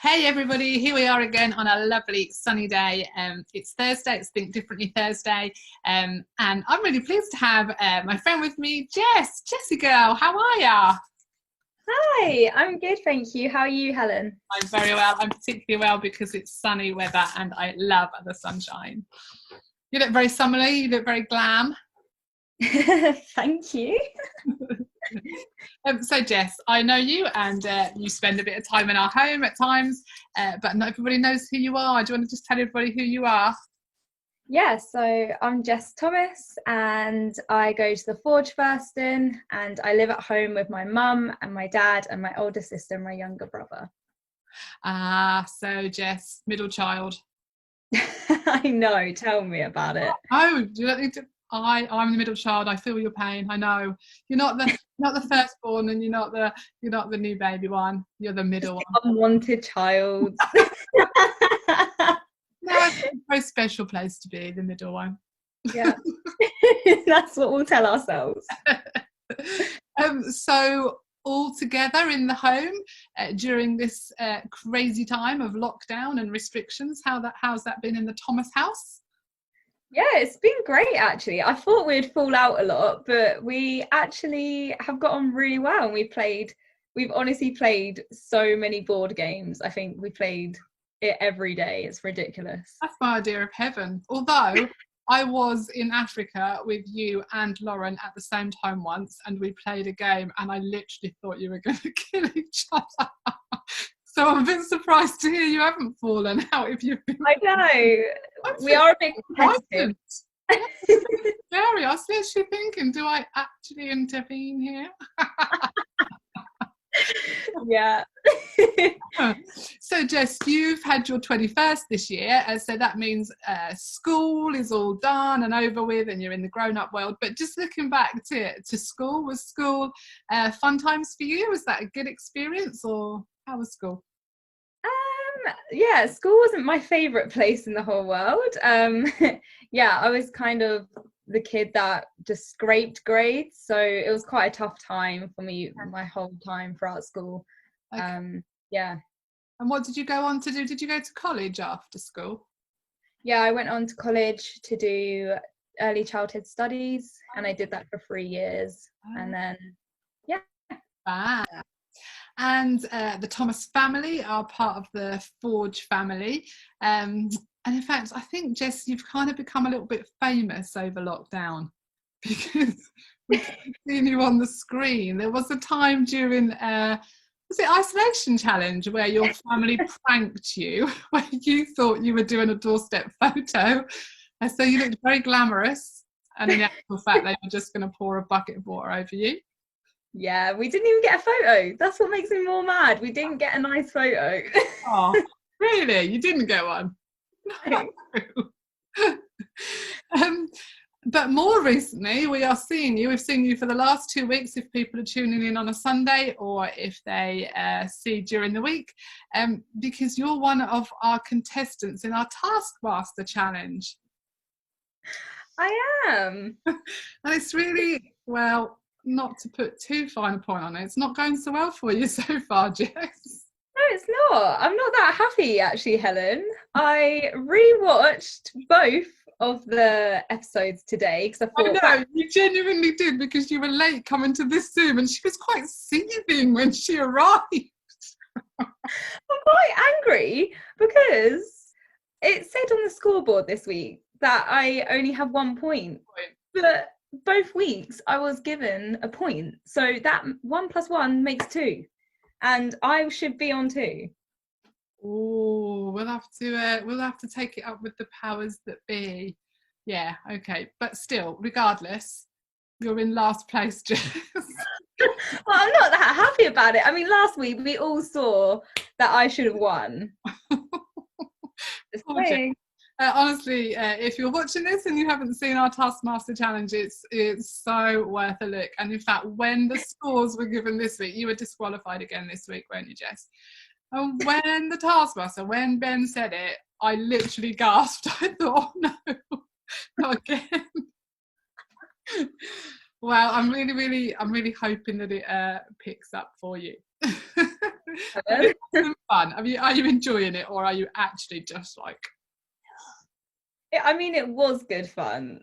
Hey everybody, here we are again on a lovely sunny day. It's Thursday, it's Think Differently Thursday, and I'm really pleased to have my friend with me, Jess. Jessie girl, how are ya? Hi, I'm good, thank you. How are you, Helen? I'm very well. I'm particularly well because it's sunny weather and I love the sunshine. You look very summery, you look very glam. Thank you. So Jess, I know you and you spend a bit of time in our home at times, but not everybody knows who you are. Do you want to just tell everybody who you are? Yeah, so I'm Jess Thomas and I go to the Forge Firstin and I live at home with my mum and my dad and my older sister and my younger brother. So Jess, middle child. I know, tell me about it. Oh, do you not need to? I'm the middle child. I feel your pain. I know. You're not the firstborn, and you're not the new baby one. You're the middle one. Unwanted child. No, it's a very special place to be, the middle one. Yeah, that's what we'll tell ourselves. So all together in the home during this crazy time of lockdown and restrictions. How's that been in the Thomas house? Yeah, it's been great actually. I thought we'd fall out a lot, but we actually have got on really well. And we've honestly played so many board games. I think we played it every day. It's ridiculous. That's my idea of heaven. Although I was in Africa with you and Lauren at the same time once, and we played a game, and I literally thought you were going to kill each other. So I'm a bit surprised to hear you haven't fallen out if you've been. I know. We are a bit competitive. Scary. I was literally thinking, do I actually intervene here? Yeah. So Jess, you've had your 21st this year, so that means school is all done and over with and you're in the grown-up world. But just looking back to school, was school fun times for you? Was that a good experience, or how was school? Yeah, school wasn't my favourite place in the whole world. Yeah, I was kind of the kid that just scraped grades, so it was quite a tough time for me my whole time throughout school. Okay. Yeah. And what did you go on to do? Did you go to college after school? Yeah, I went on to college to do early childhood studies, and I did that for 3 years. And then, yeah. Wow. And the Thomas family are part of the Forge family. And in fact, I think, Jess, you've kind of become a little bit famous over lockdown because we've seen you on the screen. There was a time during, was it Isolation Challenge, where your family pranked you, where you thought you were doing a doorstep photo. And so you looked very glamorous. And in actual fact, they were just going to pour a bucket of water over you. Yeah, we didn't even get a photo. That's what makes me more mad. We didn't get a nice photo. Oh, really? You didn't get one? No. But more recently, we've seen you for the last 2 weeks if people are tuning in on a Sunday or if they see during the week, because you're one of our contestants in our Taskmaster challenge. I am. And it's really, well, not to put too fine a point on it, it's not going so well for you so far, Jess. No, it's not. I'm not that happy, actually, Helen. I rewatched both of the episodes today because I thought... I know, you genuinely did, because you were late coming to this Zoom and she was quite seething when she arrived. I'm quite angry because it said on the scoreboard this week that I only have 1 point. But both weeks I was given a point, so that 1 + 1 makes 2, and I should be on 2. Oh, we'll have to take it up with the powers that be. Yeah, okay, but still, regardless, you're in last place, Jess. Well, I'm not that happy about it. I mean, last week we all saw that I should have won. Just saying. Honestly, if you're watching this and you haven't seen our Taskmaster challenge, it's so worth a look. And in fact, when the scores were given this week, you were disqualified again this week, weren't you, Jess? And when the Taskmaster, when Ben said it, I literally gasped. I thought, oh, no, not again. Well, I'm really hoping that it picks up for you. Have you had some fun? Are you enjoying it, or are you actually just like? I mean, it was good fun.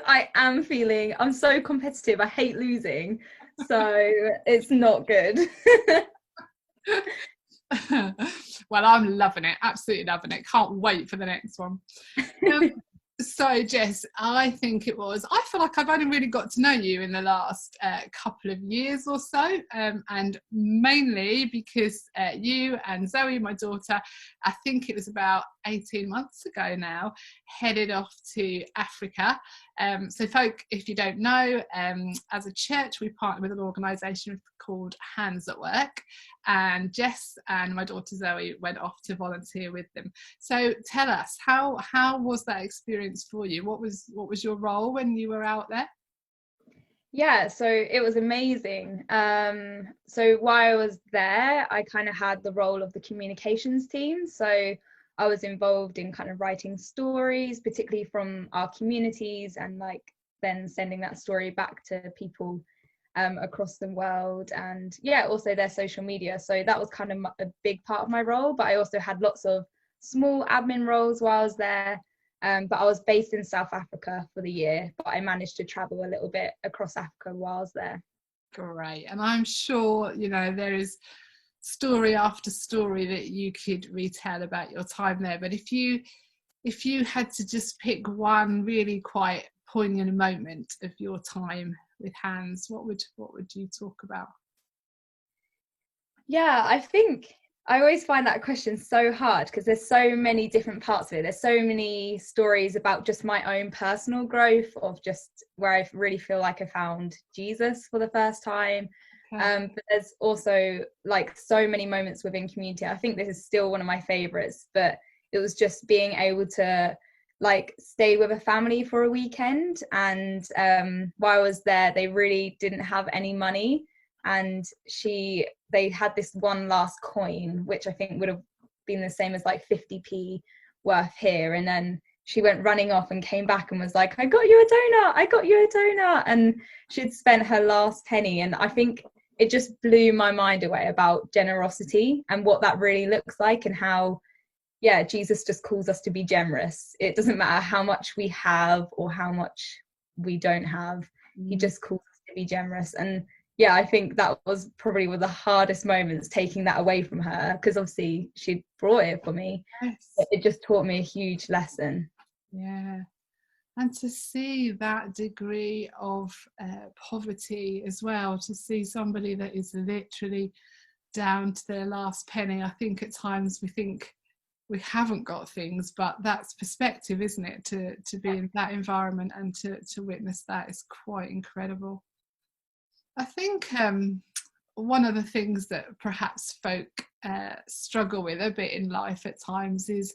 I'm so competitive. I hate losing, so it's not good. Well, I'm loving it, absolutely loving it. Can't wait for the next one. So Jess, I feel like I've only really got to know you in the last couple of years or so, and mainly because you and Zoe, my daughter, I think it was about 18 months ago now, headed off to Africa. So folk, if you don't know, as a church we partner with an organisation called Hands at Work, and Jess and my daughter Zoe went off to volunteer with them. So tell us, how was that experience for you? What was your role when you were out there? Yeah, so it was amazing. So while I was there, I kind of had the role of the communications team. So I was involved in kind of writing stories, particularly from our communities, and like then sending that story back to people across the world, and yeah, also their social media. So that was kind of a big part of my role, but I also had lots of small admin roles while I was there. But I was based in South Africa for the year, but I managed to travel a little bit across Africa while I was there. Great. And I'm sure, there is story after story that you could retell about your time there. But if you had to just pick one really quite poignant moment of your time with Hands, what would you talk about? Yeah, I think I always find that question so hard because there's so many different parts of it. There's so many stories about just my own personal growth, of just where I really feel like I found Jesus for the first time. Okay. But there's also like so many moments within community. I think this is still one of my favorites, but it was just being able to like stay with a family for a weekend. And while I was there, they really didn't have any money, and they had this one last coin, which I think would have been the same as like 50p worth here. And then she went running off and came back and was like, I got you a donut. And she'd spent her last penny. And I think it just blew my mind away about generosity and what that really looks like, and how, yeah, Jesus just calls us to be generous. It doesn't matter how much we have or how much we don't have. He just calls us to be generous. And yeah, I think that was probably one of the hardest moments, taking that away from her, because obviously she brought it for me. Yes. It just taught me a huge lesson. Yeah. And to see that degree of poverty as well, to see somebody that is literally down to their last penny. I think at times we think we haven't got things, but that's perspective, isn't it? To be in that environment and to witness that is quite incredible. I think one of the things that perhaps folk struggle with a bit in life at times is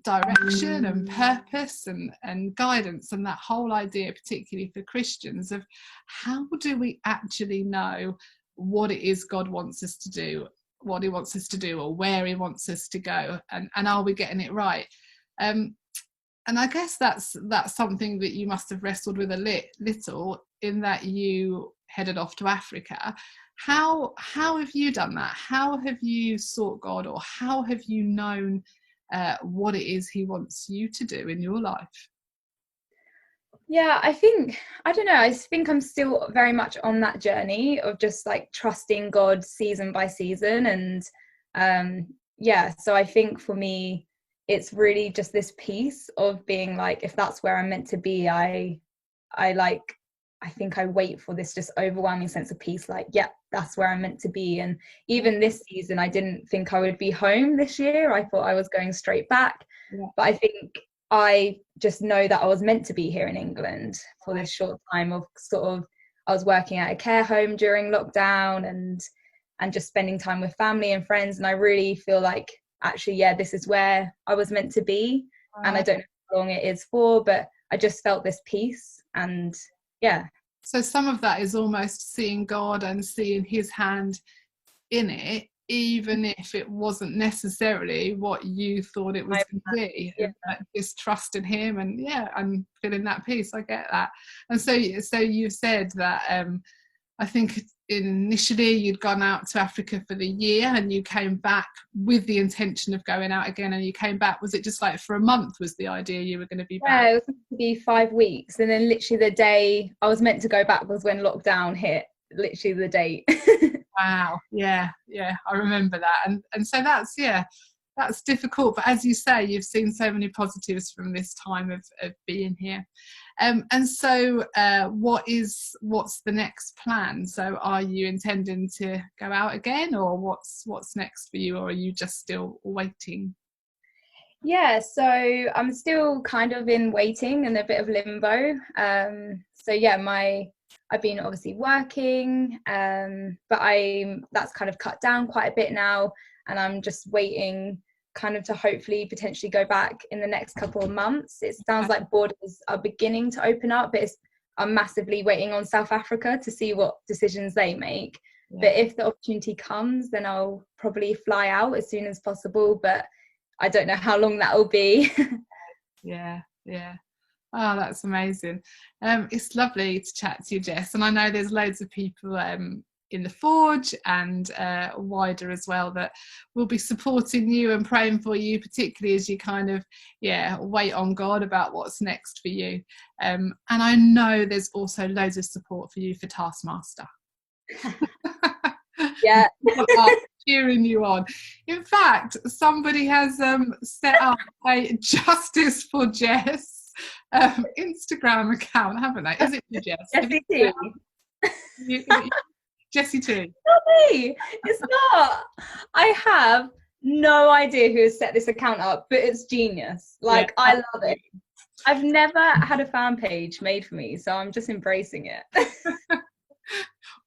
direction and purpose and guidance, and that whole idea, particularly for Christians, of how do we actually know what it is God wants us to do, what he wants us to do, or where he wants us to go, and are we getting it right? And I guess that's something that you must have wrestled with a little, in that you headed off to Africa. How have you done that? How have you sought God, or how have you known what it is he wants you to do in your life? Yeah, I don't know, I think I'm still very much on that journey of just like trusting God season by season. And yeah, so I think for me, it's really just this piece of being like, if that's where I'm meant to be, I think I wait for this just overwhelming sense of peace, like, yeah, that's where I'm meant to be. And even this season, I didn't think I would be home this year. I thought I was going straight back. Yeah. But I think I just know that I was meant to be here in England for this short time of I was working at a care home during lockdown, and just spending time with family and friends. And I really feel like, actually, yeah, this is where I was meant to be. And I don't know how long it is for, but I just felt this peace. And yeah. So some of that is almost seeing God and seeing his hand in it, even if it wasn't necessarily what you thought it was going to be. Yeah. Just trusting him and feeling that peace. I get that. And so you said that I think initially you'd gone out to Africa for the year and you came back with the intention of going out again, and you came back, was it just like for a month was the idea you were going to be back? Yeah, it was meant to be 5 weeks, and then literally the day I was meant to go back was when lockdown hit, literally the date. Wow. Yeah, I remember that. And so that's difficult, but as you say, you've seen so many positives from this time of being here. And so what's the next plan? So are you intending to go out again, or what's next for you, or are you just still waiting? Yeah, so I'm still kind of in waiting and a bit of limbo. So yeah, I've been obviously working, but that's kind of cut down quite a bit now, and I'm just waiting kind of to hopefully potentially go back in the next couple of months. It sounds like borders are beginning to open up, but I'm massively waiting on South Africa to see what decisions they make. Yeah. But if the opportunity comes, then I'll probably fly out as soon as possible, but I don't know how long that will be. Yeah. Oh, that's amazing. It's lovely to chat to you, Jess, and I know there's loads of people in the Forge and wider as well that will be supporting you and praying for you, particularly as you kind of wait on God about what's next for you. And I know there's also loads of support for you for Taskmaster. Yeah. Cheering you on. In fact, somebody has set up a Justice for Jess Instagram account, haven't they? Is it for Jess? Jessie too. Jessie too. Not me. It's not. I have no idea who has set this account up, but it's genius. Like, I love it. I've never had a fan page made for me, so I'm just embracing it.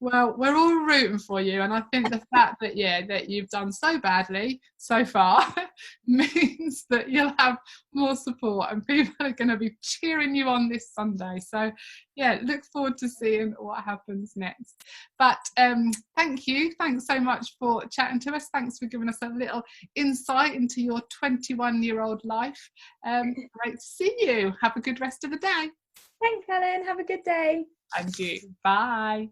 Well, we're all rooting for you, and I think the fact that that you've done so badly so far means that you'll have more support, and people are going to be cheering you on this Sunday. So look forward to seeing what happens next. But thanks so much for chatting to us. Thanks for giving us a little insight into your 21-year-old life. Great to see you. Have a good rest of the day. Thanks, Helen. Have a good day. And you. Bye.